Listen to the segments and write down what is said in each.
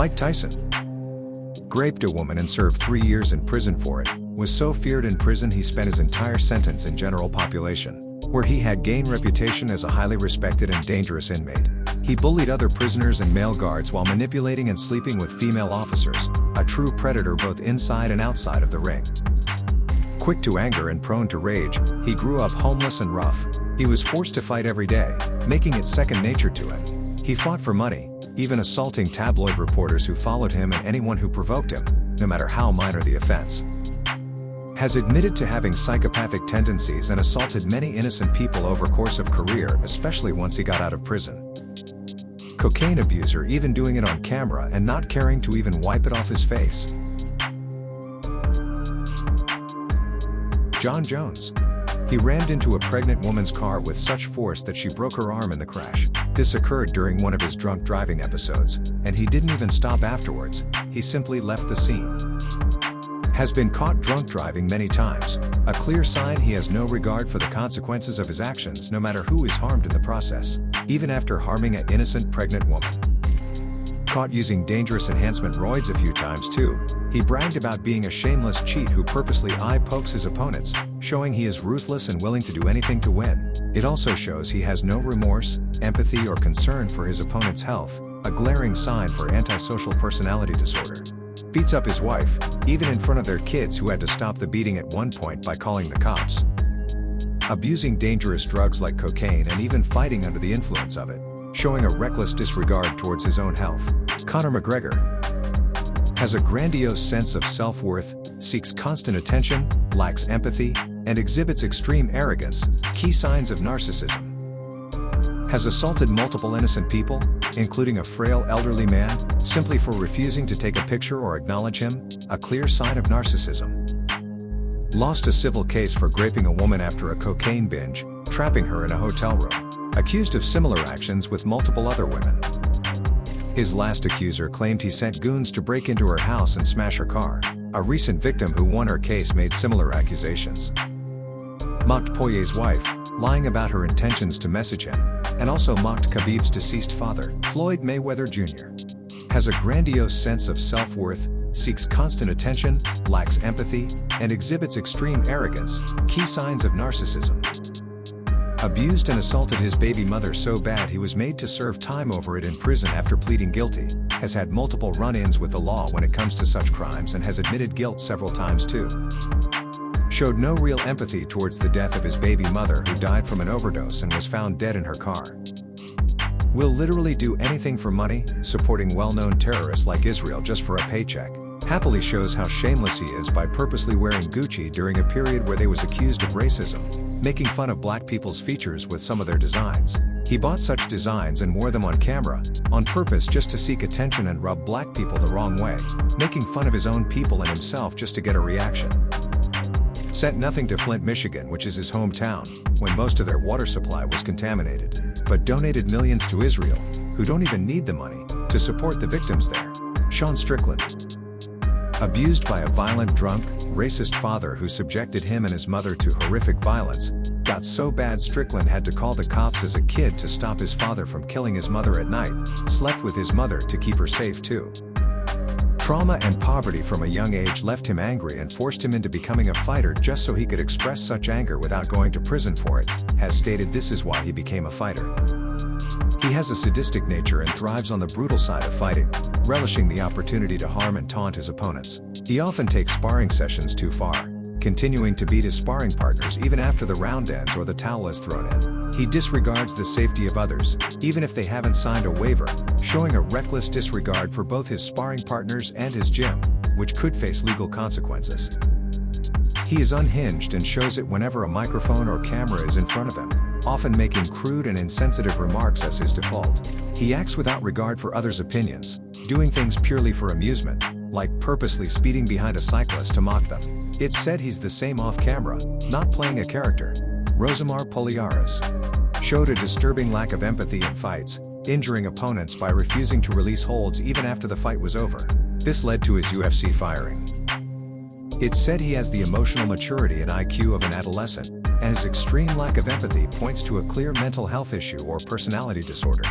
Mike Tyson raped a woman and served 3 years in prison for it. Was so feared in prison he spent his entire sentence in general population, where he had gained reputation as a highly respected and dangerous inmate. He bullied other prisoners and male guards while manipulating and sleeping with female officers, a true predator both inside and outside of the ring. Quick to anger and prone to rage, he grew up homeless and rough. He was forced to fight every day, making it second nature to him. He fought for money, even assaulting tabloid reporters who followed him and anyone who provoked him, no matter how minor the offense. Has admitted to having psychopathic tendencies and assaulted many innocent people over course of career, especially once he got out of prison. Cocaine abuser, even doing it on camera and not caring to even wipe it off his face. John Jones. He rammed into a pregnant woman's car with such force that she broke her arm in the crash. This occurred during one of his drunk driving episodes, and he didn't even stop afterwards, he simply left the scene. Has been caught drunk driving many times, a clear sign he has no regard for the consequences of his actions no matter who is harmed in the process, even after harming an innocent pregnant woman. Caught using dangerous enhancement roids a few times too. He bragged about being a shameless cheat who purposely eye pokes his opponents, showing he is ruthless and willing to do anything to win. It also shows he has no remorse, empathy or concern for his opponent's health, a glaring sign for antisocial personality disorder. Beats up his wife, even in front of their kids who had to stop the beating at one point by calling the cops. Abusing dangerous drugs like cocaine and even fighting under the influence of it, showing a reckless disregard towards his own health. Conor McGregor has a grandiose sense of self-worth, seeks constant attention, lacks empathy, and exhibits extreme arrogance, key signs of narcissism. Has assaulted multiple innocent people, including a frail elderly man, simply for refusing to take a picture or acknowledge him, a clear sign of narcissism. Lost a civil case for raping a woman after a cocaine binge, trapping her in a hotel room. Accused of similar actions with multiple other women. His last accuser claimed he sent goons to break into her house and smash her car. A recent victim who won her case made similar accusations. Mocked Poirier's wife, lying about her intentions to message him, and also mocked Khabib's deceased father, Floyd Mayweather Jr. Has a grandiose sense of self-worth, seeks constant attention, lacks empathy, and exhibits extreme arrogance, key signs of narcissism. Abused and assaulted his baby mother so bad he was made to serve time over it in prison after pleading guilty, has had multiple run-ins with the law when it comes to such crimes and has admitted guilt several times too. Showed no real empathy towards the death of his baby mother who died from an overdose and was found dead in her car. Will literally do anything for money, supporting well-known terrorists like Israel just for a paycheck. Happily shows how shameless he is by purposely wearing Gucci during a period where they was accused of racism, making fun of black people's features with some of their designs. He bought such designs and wore them on camera, on purpose just to seek attention and rub black people the wrong way, making fun of his own people and himself just to get a reaction. Sent nothing to Flint, Michigan, which is his hometown, when most of their water supply was contaminated, but donated millions to Israel, who don't even need the money, to support the victims there. Sean Strickland. Abused by a violent, drunk, racist father who subjected him and his mother to horrific violence, got so bad Strickland had to call the cops as a kid to stop his father from killing his mother at night, slept with his mother to keep her safe too. Trauma and poverty from a young age left him angry and forced him into becoming a fighter just so he could express such anger without going to prison for it, has stated this is why he became a fighter. He has a sadistic nature and thrives on the brutal side of fighting, relishing the opportunity to harm and taunt his opponents. He often takes sparring sessions too far, continuing to beat his sparring partners even after the round ends or the towel is thrown in. He disregards the safety of others, even if they haven't signed a waiver, showing a reckless disregard for both his sparring partners and his gym, which could face legal consequences. He is unhinged and shows it whenever a microphone or camera is in front of him, often making crude and insensitive remarks as his default. He acts without regard for others' opinions, doing things purely for amusement, like purposely speeding behind a cyclist to mock them. It's said he's the same off-camera, not playing a character. Rosamar Poliaris showed a disturbing lack of empathy in fights, injuring opponents by refusing to release holds even after the fight was over. This led to his UFC firing. It's said he has the emotional maturity and IQ of an adolescent, and his extreme lack of empathy points to a clear mental health issue or personality disorder.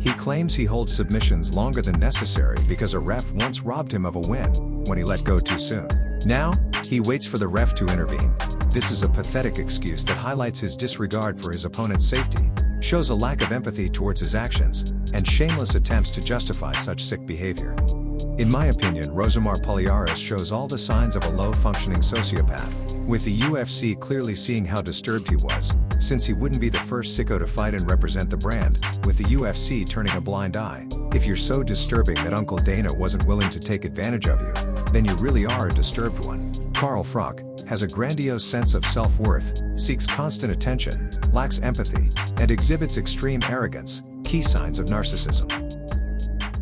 He claims he holds submissions longer than necessary because a ref once robbed him of a win when he let go too soon. Now, he waits for the ref to intervene. This is a pathetic excuse that highlights his disregard for his opponent's safety, shows a lack of empathy towards his actions, and shameless attempts to justify such sick behavior. In my opinion, Rosimar Palhares shows all the signs of a low-functioning sociopath, with the UFC clearly seeing how disturbed he was, since he wouldn't be the first sicko to fight and represent the brand, with the UFC turning a blind eye. If you're so disturbing that Uncle Dana wasn't willing to take advantage of you, then you really are a disturbed one. Carl Froch has a grandiose sense of self-worth, seeks constant attention, lacks empathy, and exhibits extreme arrogance, key signs of narcissism.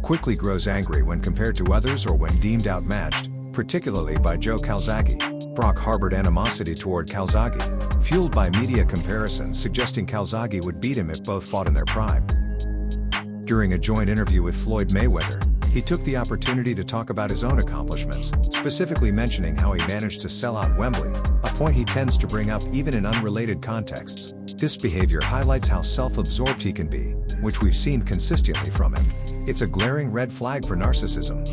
Quickly grows angry when compared to others or when deemed outmatched, particularly by Joe Calzaghe. Froch harbored animosity toward Calzaghe, fueled by media comparisons suggesting Calzaghe would beat him if both fought in their prime. During a joint interview with Floyd Mayweather, he took the opportunity to talk about his own accomplishments, specifically mentioning how he managed to sell out Wembley, a point he tends to bring up even in unrelated contexts. This behavior highlights how self-absorbed he can be, which we've seen consistently from him. It's a glaring red flag for narcissism.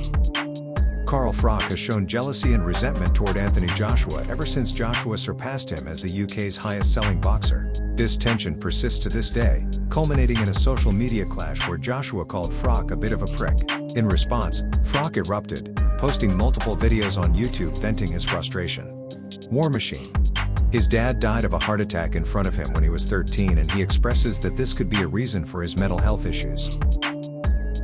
Carl Froch has shown jealousy and resentment toward Anthony Joshua ever since Joshua surpassed him as the UK's highest-selling boxer. This tension persists to this day, culminating in a social media clash where Joshua called Froch a bit of a prick. In response, Froch erupted, posting multiple videos on YouTube venting his frustration. War Machine. His dad died of a heart attack in front of him when he was 13, and he expresses that this could be a reason for his mental health issues.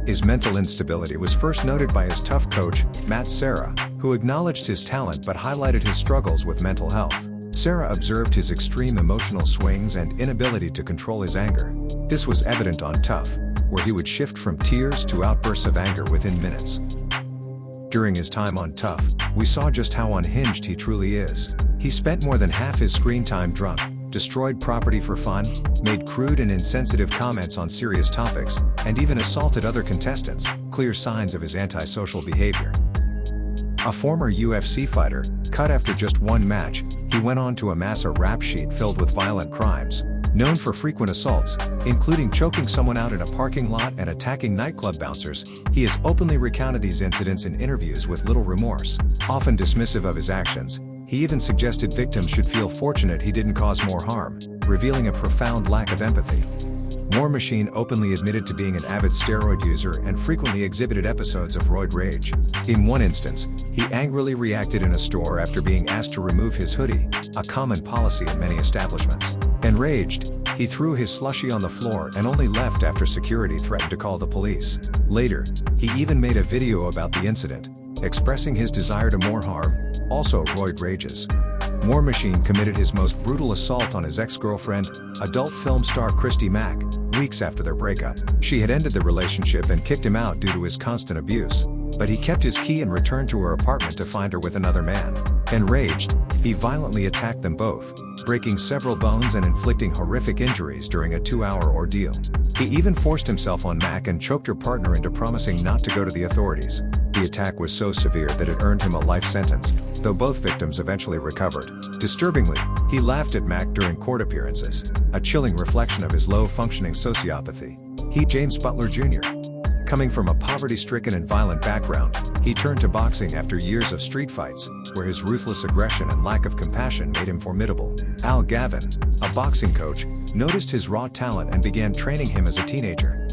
His mental instability was first noted by his tough coach, Matt Serra, who acknowledged his talent but highlighted his struggles with mental health. Serra observed his extreme emotional swings and inability to control his anger. This was evident on Tough, where he would shift from tears to outbursts of anger within minutes. During his time on Tough, we saw just how unhinged he truly is. He spent more than half his screen time drunk, destroyed property for fun, made crude and insensitive comments on serious topics, and even assaulted other contestants, clear signs of his antisocial behavior. A former UFC fighter, cut after just one match, he went on to amass a rap sheet filled with violent crimes. Known for frequent assaults, including choking someone out in a parking lot and attacking nightclub bouncers, he has openly recounted these incidents in interviews with little remorse. Often dismissive of his actions, he even suggested victims should feel fortunate he didn't cause more harm, revealing a profound lack of empathy. War Machine openly admitted to being an avid steroid user and frequently exhibited episodes of roid rage. In one instance, he angrily reacted in a store after being asked to remove his hoodie, a common policy at many establishments. Enraged, he threw his slushie on the floor and only left after security threatened to call the police. Later, he even made a video about the incident, expressing his desire to more harm, also roid rages. War Machine committed his most brutal assault on his ex-girlfriend, adult film star Christy Mack, weeks after their breakup. She had ended the relationship and kicked him out due to his constant abuse, but he kept his key and returned to her apartment to find her with another man. Enraged, he violently attacked them both, breaking several bones and inflicting horrific injuries during a 2-hour ordeal. He even forced himself on Mack and choked her partner into promising not to go to the authorities. The attack was so severe that it earned him a life sentence, though both victims eventually recovered. Disturbingly, he laughed at Mack during court appearances, a chilling reflection of his low-functioning sociopathy. James Butler Jr. Coming from a poverty-stricken and violent background, he turned to boxing after years of street fights, where his ruthless aggression and lack of compassion made him formidable. Al Gavin, a boxing coach, noticed his raw talent and began training him as a teenager.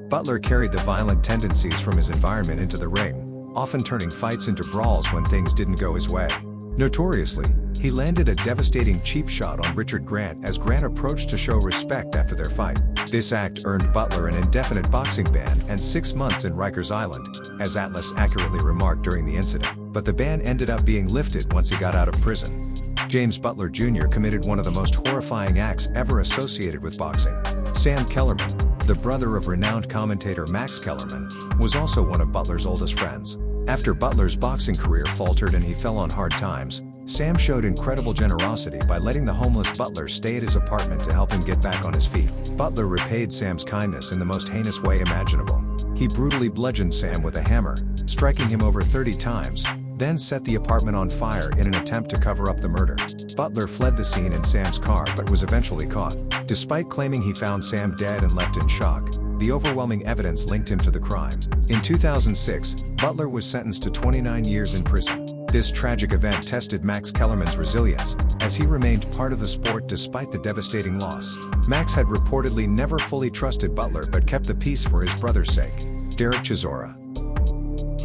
Butler carried the violent tendencies from his environment into the ring, often turning fights into brawls when things didn't go his way. Notoriously, he landed a devastating cheap shot on Richard Grant as Grant approached to show respect after their fight. This act earned Butler an indefinite boxing ban and 6 months in Rikers Island, as Atlas accurately remarked during the incident, but the ban ended up being lifted once he got out of prison. James Butler Jr. committed one of the most horrifying acts ever associated with boxing. Sam Kellerman, the brother of renowned commentator Max Kellerman, was also one of Butler's oldest friends. After Butler's boxing career faltered and he fell on hard times, Sam showed incredible generosity by letting the homeless Butler stay at his apartment to help him get back on his feet. Butler repaid Sam's kindness in the most heinous way imaginable. He brutally bludgeoned Sam with a hammer, striking him over 30 times, then set the apartment on fire in an attempt to cover up the murder. Butler fled the scene in Sam's car but was eventually caught. Despite claiming he found Sam dead and left in shock, The overwhelming evidence linked him to the crime. In 2006, Butler was sentenced to 29 years in prison. This tragic event tested Max Kellerman's resilience, as he remained part of the sport despite the devastating loss. Max had reportedly never fully trusted Butler but kept the peace for his brother's sake. Derek Chisora.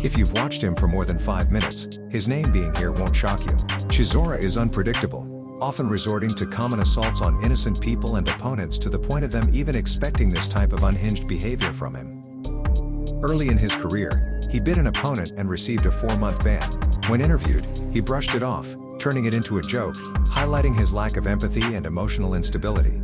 If you've watched him for more than 5 minutes, his name being here won't shock you. Chisora is unpredictable, often resorting to common assaults on innocent people and opponents to the point of them even expecting this type of unhinged behavior from him. Early in his career, he bit an opponent and received a 4-month ban. When interviewed, he brushed it off, turning it into a joke, highlighting his lack of empathy and emotional instability.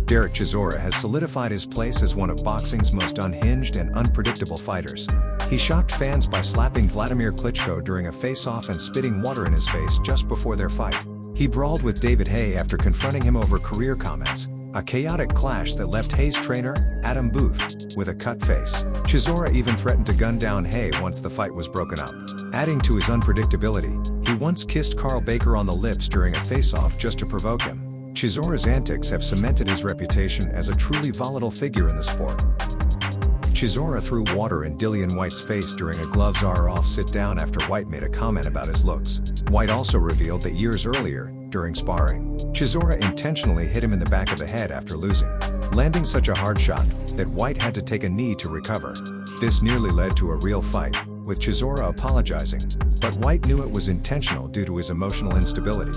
Derek Chisora has solidified his place as one of boxing's most unhinged and unpredictable fighters. He shocked fans by slapping Vladimir Klitschko during a face-off and spitting water in his face just before their fight. He brawled with David Haye after confronting him over career comments, a chaotic clash that left Haye's trainer, Adam Booth, with a cut face. Chisora even threatened to gun down Haye once the fight was broken up. Adding to his unpredictability, he once kissed Carl Baker on the lips during a face-off just to provoke him. Chisora's antics have cemented his reputation as a truly volatile figure in the sport. Chisora threw water in Dillian Whyte's face during a gloves are off sit-down after Whyte made a comment about his looks. Whyte also revealed that years earlier, during sparring, Chisora intentionally hit him in the back of the head after losing, landing such a hard shot that Whyte had to take a knee to recover. This nearly led to a real fight, with Chisora apologizing, but Whyte knew it was intentional due to his emotional instability.